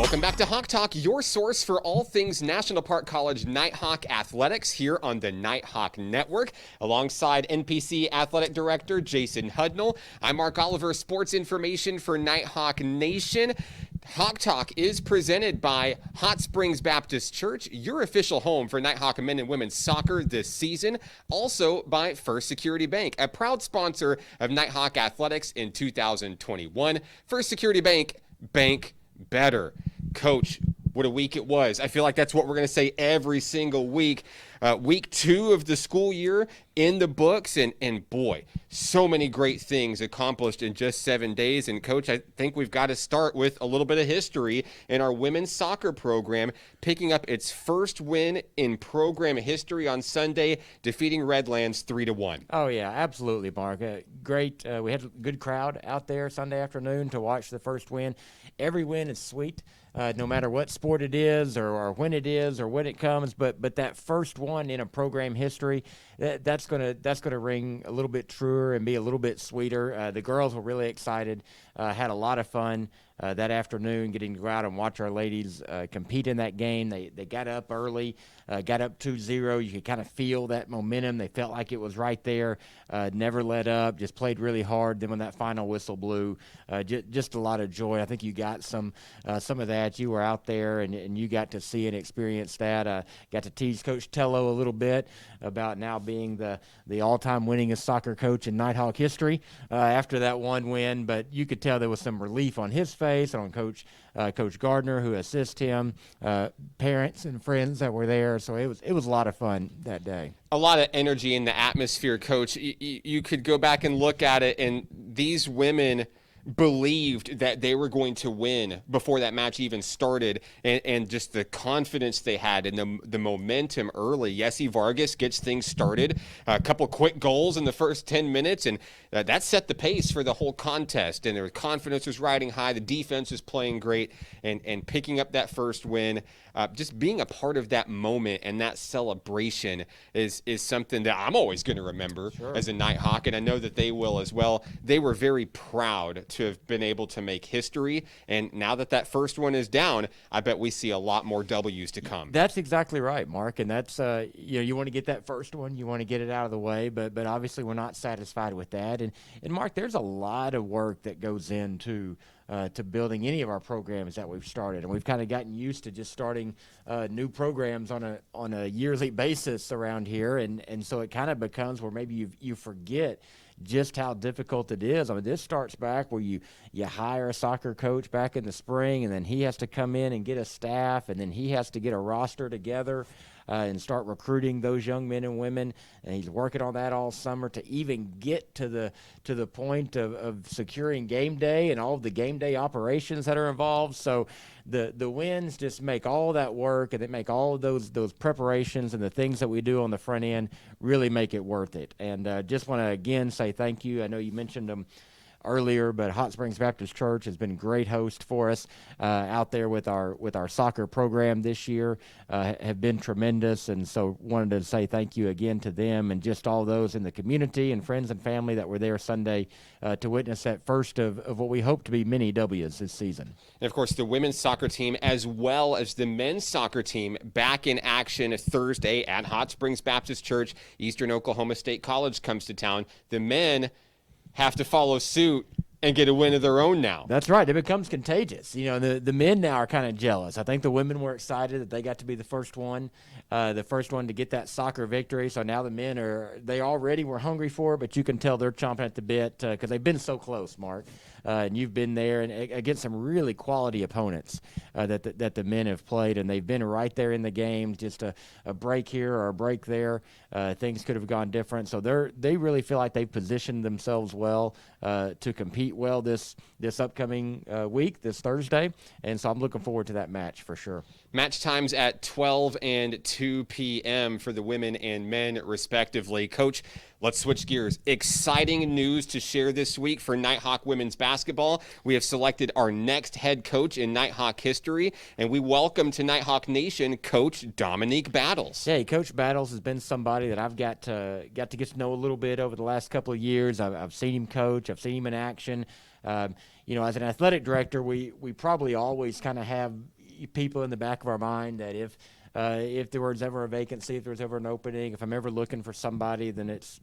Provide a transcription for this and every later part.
Welcome back to Hawk Talk, your source for all things National Park College Nighthawk Athletics here on the Nighthawk Network. Alongside NPC Athletic Director Jason Hudnell, I'm Mark Oliver, sports information for Nighthawk Nation. Hawk Talk is presented by Hot Springs Baptist Church, your official home for Nighthawk men and women's soccer this season. Also by First Security Bank, a proud sponsor of Nighthawk Athletics in 2021. First Security Bank, bank better. Coach, what a week it was. I feel like that's what we're going to say every single week. Week 2 of the school year in the books, and boy, so many great things accomplished in just 7 days. And Coach, I think we've got to start with a little bit of history in our women's soccer program, picking up its first win in program history on Sunday, defeating Redlands 3-1. Oh yeah, absolutely, Mark. Great. We had a good crowd out there Sunday afternoon to watch the first win. Every win is sweet, no matter what sport it is or when it is or when it comes. But that first one in a program history, that's gonna ring a little bit truer and be a little bit sweeter. The girls were really excited, had a lot of fun that afternoon, getting to go out and watch our ladies compete in that game. They got up early, got up 2-0. You could kind of feel that momentum. They felt like it was right there, never let up, just played really hard. Then when that final whistle blew, just a lot of joy. I think you got some of that. You were out there and you got to see and experience that. Got to tease Coach Tello a little bit about now being the all-time winningest soccer coach in Nighthawk history after that one win. But you could tell there was some relief on his face and on Coach Gardner, who assisted him, parents and friends that were there. So it was a lot of fun that day. A lot of energy in the atmosphere, Coach. You could go back and look at it, and these women believed that they were going to win before that match even started, and just the confidence they had and the momentum early. Yessie Vargas gets things started, a couple quick goals in the first 10 minutes, and that set the pace for the whole contest, and their confidence was riding high. The defense was playing great, and picking up that first win, just being a part of that moment and that celebration is something that I'm always going to remember as a Nighthawk, and I know that they will as well. They were very proud to have been able to make history, and now that first one is down, I bet we see a lot more W's to come. That's exactly right, Mark, and that's you want to get that first one, you want to get it out of the way, but obviously we're not satisfied with that, and Mark, there's a lot of work that goes into to building any of our programs that we've started, and we've kind of gotten used to just starting new programs on a yearly basis around here, and so it kind of becomes where maybe you forget just how difficult it is. I mean, this starts back where you hire a soccer coach back in the spring, and then he has to come in and get a staff, and then he has to get a roster together and start recruiting those young men and women. And he's working on that all summer to even get to the point of securing game day and all of the game day operations that are involved. So the wins just make all that work, and they make all of those preparations and the things that we do on the front end really make it worth it. And just want to again say thank you. I know you mentioned them earlier, but Hot Springs Baptist Church has been a great host for us out there with our soccer program this year, have been tremendous, and so wanted to say thank you again to them and just all those in the community and friends and family that were there Sunday to witness that first of what we hope to be many W's this season. And of course, the women's soccer team as well as the men's soccer team back in action Thursday at Hot Springs Baptist Church. Eastern Oklahoma State College comes to town. The men have to follow suit and get a win of their own now. That's right. It becomes contagious. You know, the men now are kind of jealous. I think the women were excited that they got to be the first one to get that soccer victory. So now the men they already were hungry for it, but you can tell they're chomping at the bit because they've been so close, Mark. And you've been there and against some really quality opponents that the men have played, and they've been right there in the game. Just a break here or a break there, things could have gone different. So they really feel like they've positioned themselves well to compete well this upcoming week, this Thursday, and so I'm looking forward to that match for sure. Match times at 12 and 2 p.m. for the women and men, respectively. Coach, let's switch gears. Exciting news to share this week for Nighthawk women's basketball. We have selected our next head coach in Nighthawk history, and we welcome to Nighthawk Nation Coach Dominique Battles. Hey, Coach Battles has been somebody that I've got to get to know a little bit over the last couple of years. I've seen him coach. I've seen him in action. As an athletic director, we probably always kind of have people in the back of our mind that if there was ever a vacancy, if there was ever an opening, if I'm ever looking for somebody, then it's,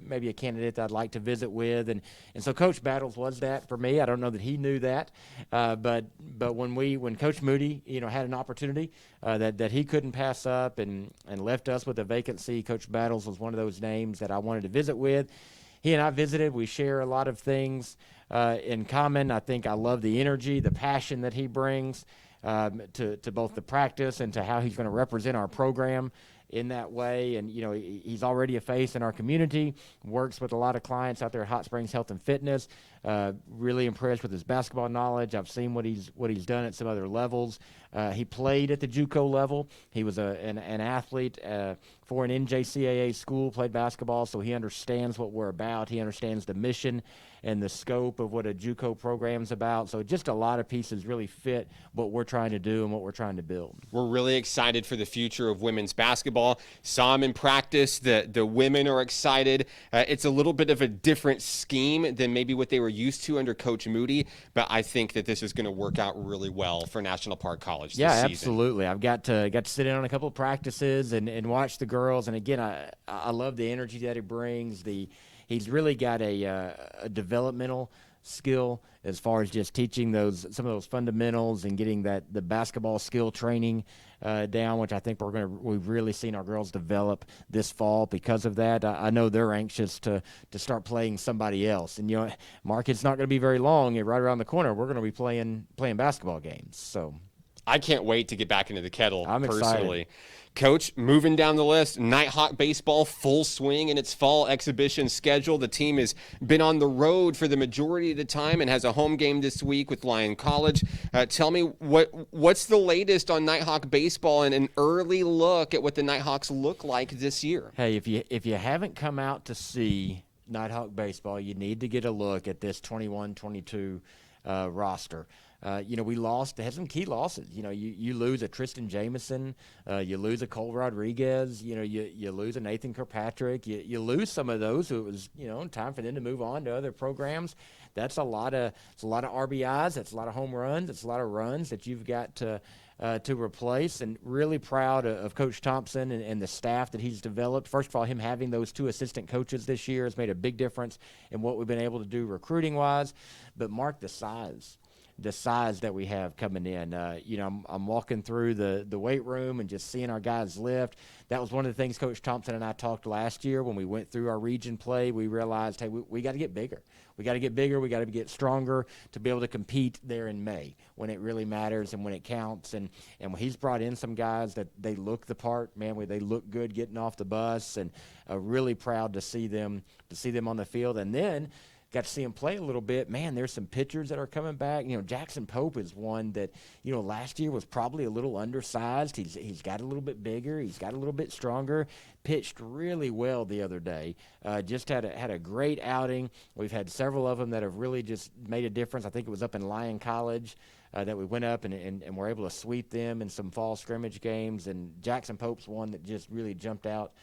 maybe a candidate that I'd like to visit with. And so Coach Battles was that for me. I don't know that he knew that. But when Coach Moody, had an opportunity that he couldn't pass up and left us with a vacancy, Coach Battles was one of those names that I wanted to visit with. He and I visited. We share a lot of things in common. I think I love the energy, the passion that he brings to both the practice and to how he's going to represent our program in that way. And, he's already a face in our community, works with a lot of clients out there at Hot Springs Health and Fitness. Really impressed with his basketball knowledge. I've seen what he's done at some other levels. He played at the JUCO level. He was an athlete for an NJCAA school, played basketball, so he understands what we're about. He understands the mission and the scope of what a JUCO program's about. So just a lot of pieces really fit what we're trying to do and what we're trying to build. We're really excited for the future of women's basketball. Saw them in practice. The women are excited. It's a little bit of a different scheme than maybe what they were used to under Coach Moody, but I think that this is going to work out really well for National Park College this season. Absolutely. I've got to sit in on a couple of practices and watch the girls. And again, I love the energy that he brings. He's really got a developmental skill as far as just teaching some of those fundamentals and getting the basketball skill training down, which I think we've really seen our girls develop this fall because of that. I know they're anxious to start playing somebody else. And Mark, it's not going to be very long. Right around the corner, we're going to be playing basketball games. So I can't wait to get back into the kettle. I'm personally. excited. Coach, moving down the list, Nighthawk baseball full swing in its fall exhibition schedule. The team has been on the road for the majority of the time and has a home game this week with Lyon College. Tell me what's the latest on Nighthawk baseball and an early look at what the Nighthawks look like this year. Hey, if you haven't come out to see Nighthawk baseball, you need to get a look at this 21-22 roster. We had some key losses. You lose a Tristan Jameson, you lose a Cole Rodriguez, you lose a Nathan Kirkpatrick, you lose some of those who it was, time for them to move on to other programs. It's a lot of RBIs, that's a lot of home runs, it's a lot of runs that you've got to replace, and really proud of Coach Thompson and the staff that he's developed. First of all, him having those 2 assistant coaches this year has made a big difference in what we've been able to do recruiting-wise. But Mark, the size that we have coming in. I'm walking through the weight room and just seeing our guys lift. That was one of the things Coach Thompson and I talked last year when we went through our region play. We realized, hey, we got to get bigger. We got to get bigger. We got to get stronger to be able to compete there in May when it really matters and when it counts. And when he's brought in some guys that they look the part, man, they look good getting off the bus, and really proud to see them on the field. And then got to see him play a little bit. Man, there's some pitchers that are coming back. Jackson Pope is one that, last year was probably a little undersized. He's got a little bit bigger. He's got a little bit stronger. Pitched really well the other day. Just had a great outing. We've had several of them that have really just made a difference. I think it was up in Lyon College that we went up and were able to sweep them in some fall scrimmage games. And Jackson Pope's one that just really jumped out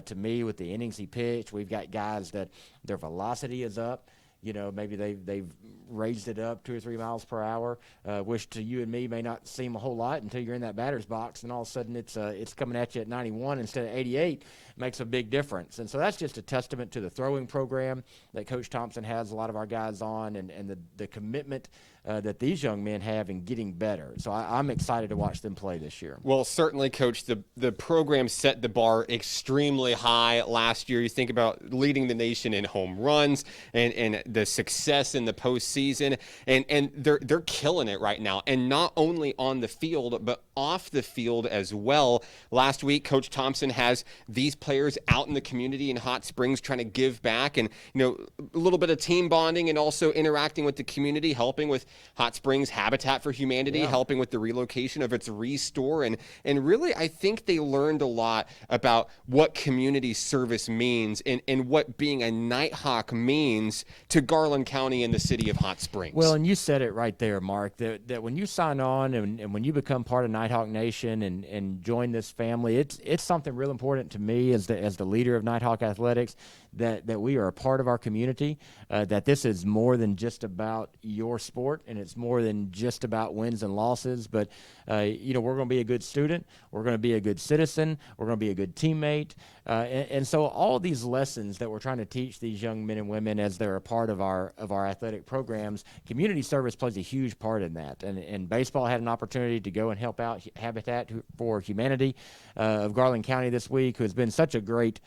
to me with the innings he pitched. We've got guys that their velocity is up. Maybe they've raised it up 2 or 3 miles per hour, which to you and me may not seem a whole lot until you're in that batter's box, and all of a sudden it's coming at you at 91 instead of 88. Makes a big difference. And so that's just a testament to the throwing program that Coach Thompson has a lot of our guys on, and the commitment that these young men have in getting better. So I'm excited to watch them play this year. Well, certainly, Coach, the program set the bar extremely high last year. You think about leading the nation in home runs and the success in the postseason, and they're killing it right now. And not only on the field, but off the field as well. Last week, Coach Thompson has these players out in the community in Hot Springs trying to give back, and a little bit of team bonding and also interacting with the community, helping with Hot Springs Habitat for Humanity, helping with the relocation of its restore, and really I think they learned a lot about what community service means and what being a Nighthawk means to Garland County and the city of Hot Springs. Well, and you said it right there, Mark, that when you sign on and when you become part of Nighthawk Nation and join this family, it's something real important to me as the leader of Nighthawk Athletics, that we are a part of our community, that this is more than just about your sport, and it's more than just about wins and losses, but we're going to be a good student, we're going to be a good citizen, we're going to be a good teammate, and so all of these lessons that we're trying to teach these young men and women as they're a part of our athletic programs, community service plays a huge part in that. And baseball had an opportunity to go and help out Habitat for Humanity of Garland County this week, who has been such a great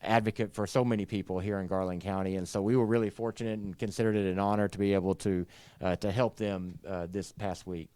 advocate for so many people here in Garland County. And so we were really fortunate and considered it an honor to be able to help them this past week.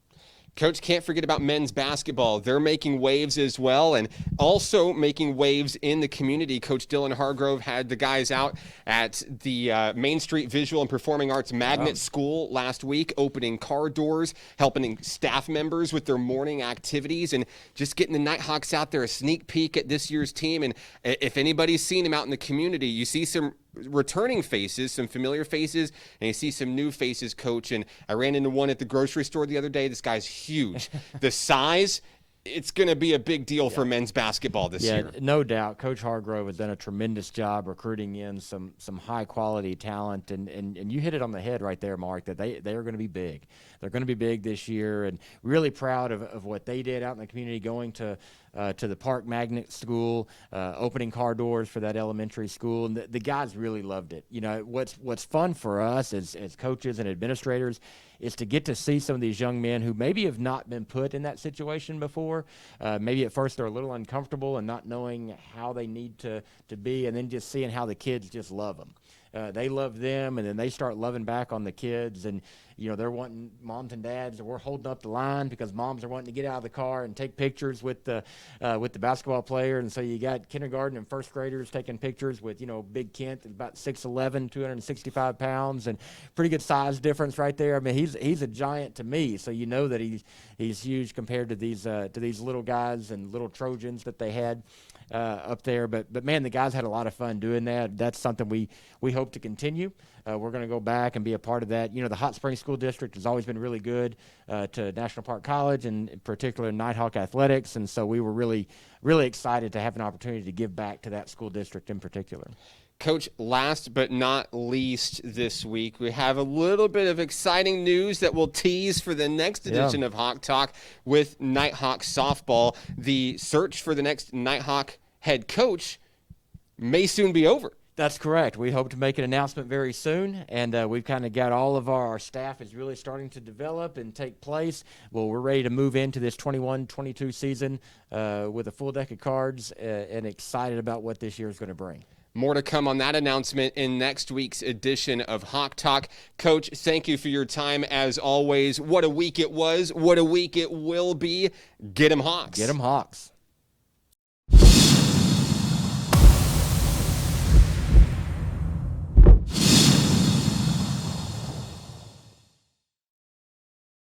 Coach, can't forget about men's basketball. They're making waves as well, and also making waves in the community. Coach Dylan Hargrove had the guys out at the Main Street Visual and Performing Arts Magnet School last week, opening car doors, helping staff members with their morning activities, and just getting the Nighthawks out there, a sneak peek at this year's team. And if anybody's seen them out in the community, you see some returning faces, some familiar faces, and you see some new faces, Coach. And I ran into one at the grocery store the other day. This guy's huge. The size, it's going to be a big deal for men's basketball this year. Yeah, no doubt. Coach Hargrove has done a tremendous job recruiting in some high-quality talent, and you hit it on the head right there, Mark, that they are going to be big. They're going to be big this year, and really proud of what they did out in the community, going to the Park Magnet School, opening car doors for that elementary school, and the guys really loved it. You know, what's fun for us as coaches and administrators is to get to see some of these young men who maybe have not been put in that situation before. Maybe at first they're a little uncomfortable and not knowing how they need to be, and then just seeing how the kids just love them. They love them, and then they start loving back on the kids, and they're wanting moms and dads, we're holding up the line because moms are wanting to get out of the car and take pictures with the basketball player. And so you got kindergarten and first graders taking pictures with Big Kent, about 6'11", 265 pounds, and pretty good size difference right there. I mean, he's a giant to me, so you know that he's huge compared to these little guys and little Trojans that they had up there. But man, the guys had a lot of fun doing that. That's something we hope to continue. We're going to go back and be a part of that. The Hot Springs School District has always been really good to National Park College, and in particular Nighthawk Athletics, and so we were really, really excited to have an opportunity to give back to that school district in particular. Coach, last but not least this week, we have a little bit of exciting news that we'll tease for the next edition of Hawk Talk with Nighthawk softball. The search for the next Nighthawk head coach may soon be over. That's correct. We hope to make an announcement very soon, and we've kind of got all of our staff is really starting to develop and take place. Well, we're ready to move into this 21-22 season with a full deck of cards and excited about what this year is going to bring. More to come on that announcement in next week's edition of Hawk Talk. Coach, thank you for your time as always. What a week it was. What a week it will be. Get 'em Hawks. Get 'em Hawks.